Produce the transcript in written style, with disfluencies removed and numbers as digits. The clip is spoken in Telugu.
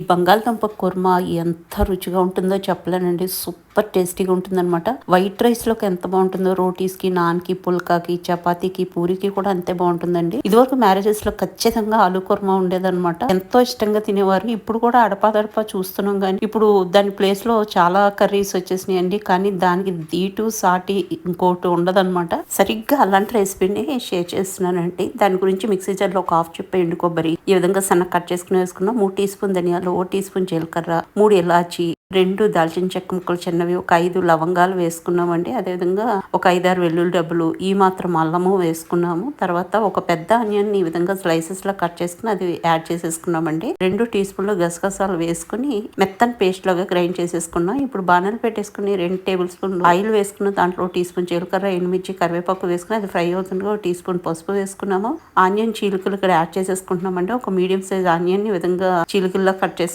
ఈ బంగాళదుంప కుర్మా ఎంత రుచిగా ఉంటుందో చెప్పలేనండి. సూపర్ టేస్టీగా ఉంటుందనమాట. వైట్ రైస్‌లోకి ఎంత బావుంటుందో రోటీస్‌కి, నాన్‌కి, పుల్కాకి, చపాతీకి, పూరికి కూడా అంతే బావుంటుందండి. ఇదివరకు మ్యారేజెస్‌లో ఖచ్చితంగా ఆలు కుర్మా ఉండేదనమాట. ఎంతో ఇష్టంగా తినేవారు. ఇప్పుడు కూడా అడపాదడపా చూస్తున్నాం గానీ, ఇప్పుడు దాని ప్లేస్‌లో చాలా కర్రీస్ వచ్చేసినాయండి. కానీ దానికి దీటు, సాటి ఇంకోటి ఉండదనమాట. సరిగ్గా అలాంటి రెసిపీని షేర్ చేస్తున్నానండి. దాని గురించి మిక్సీ జార్‌లో ఒక హాఫ్ చిప్ప ఎండు కొబ్బరి, ఈ విధంగా సన్నగా కట్ చేసుకొని వేసుకున్నాం. 3 టీ స్పూన్ ధనియాలు, 1 టీ స్పూన్ జీలకర్ర, 3 ఇలాచి, 2 దాల్చిన చెక్క ముక్కలు చిన్నవి, ఒక 5 లవంగాలు వేసుకున్నామండి. అదేవిధంగా ఒక 5, 6 వెల్లుల్లి డబ్బులు, ఈ మాత్రం అల్లము వేసుకున్నాము. తర్వాత ఒక పెద్ద ఆనియన్ ఈ విధంగా స్లైసెస్ లా కట్ చేసుకుని అది యాడ్ చేసేసుకున్నామండి. 2 టీ స్పూన్లు గసగసాలు వేసుకుని మెత్తని పేస్ట్ లాగా గ్రైండ్ చేసేసుకున్నాం. ఇప్పుడు బాణలు పెట్టేసుకుని 2 టేబుల్ స్పూన్లు ఆయిల్ వేసుకున్న దాంట్లో టీ స్పూన్ జీలకర్ర, ఎండుమిర్చి, కరివేపాకు వేసుకుని అది ఫ్రై అవుతుండగా ఒక టీ స్పూన్ పసుపు వేసుకున్నాము. ఆనియన్ చీలికలు ఇక్కడ యాడ్ చేసేసుకుంటున్నామండి. ఒక మీడియం సైజ్ ఆనియన్ ఈ విధంగా చీలికల్లా కట్ చేసుకుని